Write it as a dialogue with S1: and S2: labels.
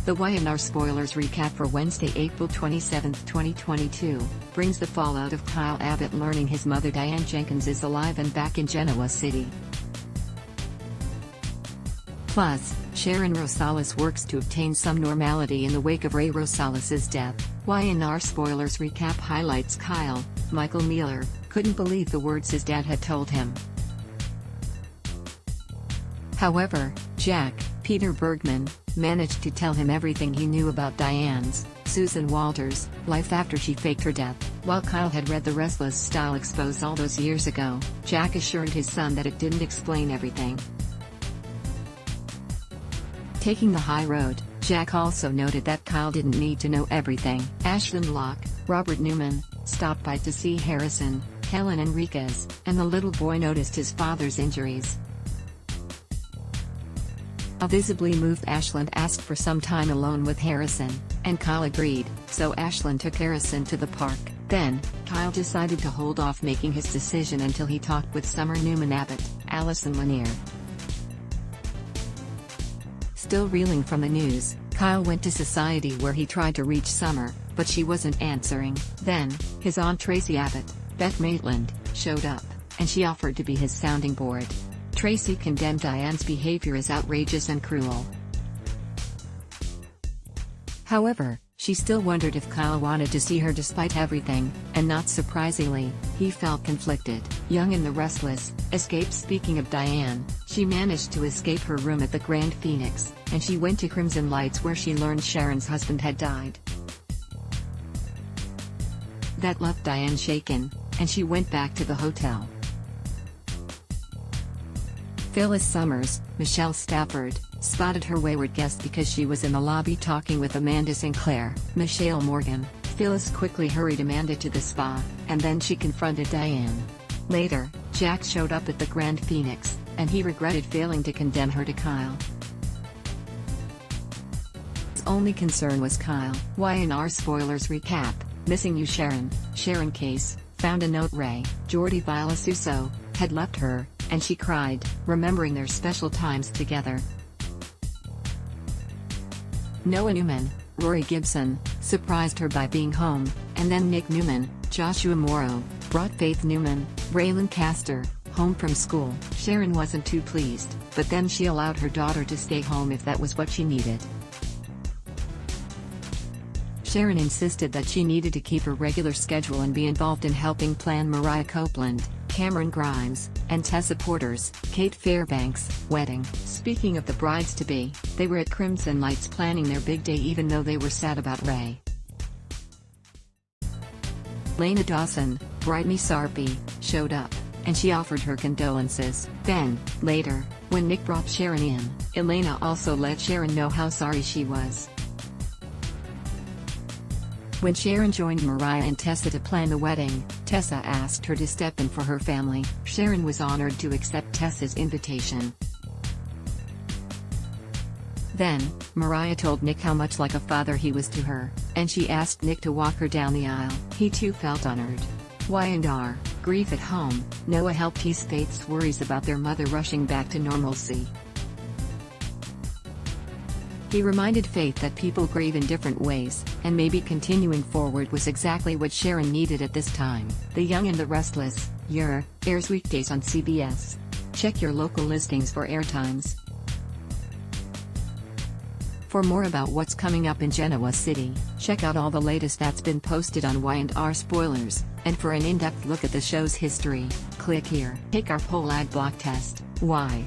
S1: The Y&R Spoilers recap for Wednesday, April 27, 2022, brings the fallout of Kyle Abbott learning his mother Diane Jenkins is alive and back in Genoa City. Plus, Sharon Rosales works to obtain some normality in the wake of Ray Rosales' death. Y&R Spoilers recap highlights Kyle, Michael Mueller, couldn't believe the words his dad had told him. However, Jack, Peter Bergman, managed to tell him everything he knew about Diane's, Susan Walters, life after she faked her death. While Kyle had read The Restless Style expose all those years ago, Jack assured his son that it didn't explain everything. Taking the high road, Jack also noted that Kyle didn't need to know everything. Ashlyn Locke, Robert Newman, stopped by to see Harrison, Helen Enriquez, and the little boy noticed his father's injuries. Visibly moved, Ashlyn asked for some time alone with Harrison, and Kyle agreed, so Ashlyn took Harrison to the park. Then, Kyle decided to hold off making his decision until he talked with Summer Newman Abbott, Allison Lanier. Still reeling from the news, Kyle went to Society where he tried to reach Summer, but she wasn't answering. Then, his aunt Traci Abbott, Beth Maitland, showed up, and she offered to be his sounding board. Traci condemned Diane's behavior as outrageous and cruel. However, she still wondered if Kyle wanted to see her despite everything, and not surprisingly, he felt conflicted. Young and the Restless, escaped. Speaking of Diane, she managed to escape her room at the Grand Phoenix, and she went to Crimson Lights where she learned Sharon's husband had died. That left Diane shaken, and she went back to the hotel. Phyllis Summers, Michelle Stafford, spotted her wayward guest because she was in the lobby talking with Amanda Sinclair. Michelle Morgan, Phyllis quickly hurried Amanda to the spa, and then she confronted Diane. Later, Jack showed up at the Grand Phoenix, and he regretted failing to condemn her to Kyle. His only concern was Kyle. Y&R Spoilers recap, Missing You Sharon. Sharon Case found a note Ray, Jordi Vilasuso, had left her, and she cried, remembering their special times together. Noah Newman, Rory Gibson, surprised her by being home, and then Nick Newman, Joshua Morrow, brought Faith Newman, Raylan Castor, home from school. Sharon wasn't too pleased, but then she allowed her daughter to stay home if that was what she needed. Sharon insisted that she needed to keep her regular schedule and be involved in helping plan Mariah Copeland, Cameron Grimes, and Tessa Porter's, Kate Fairbanks, wedding. Speaking of the brides-to-be, they were at Crimson Lights planning their big day even though they were sad about Ray. Lena Dawson, Brittany Sarpy, showed up, and she offered her condolences. Then, later, when Nick brought Sharon in, Elena also let Sharon know how sorry she was. When Sharon joined Mariah and Tessa to plan the wedding, Tessa asked her to step in for her family. Sharon was honored to accept Tessa's invitation. Then, Mariah told Nick how much like a father he was to her, and she asked Nick to walk her down the aisle. He too felt honored. Y&R, grief at home, Noah helped ease Faith's worries about their mother rushing back to normalcy. He reminded Faith that people grieve in different ways, and maybe continuing forward was exactly what Sharon needed at this time. The Young and the Restless, airs weekdays on CBS. Check your local listings for airtimes. For more about what's coming up in Genoa City, check out all the latest that's been posted on Y&R Spoilers, and for an in-depth look at the show's history, click here. Take our poll ad block test. Why?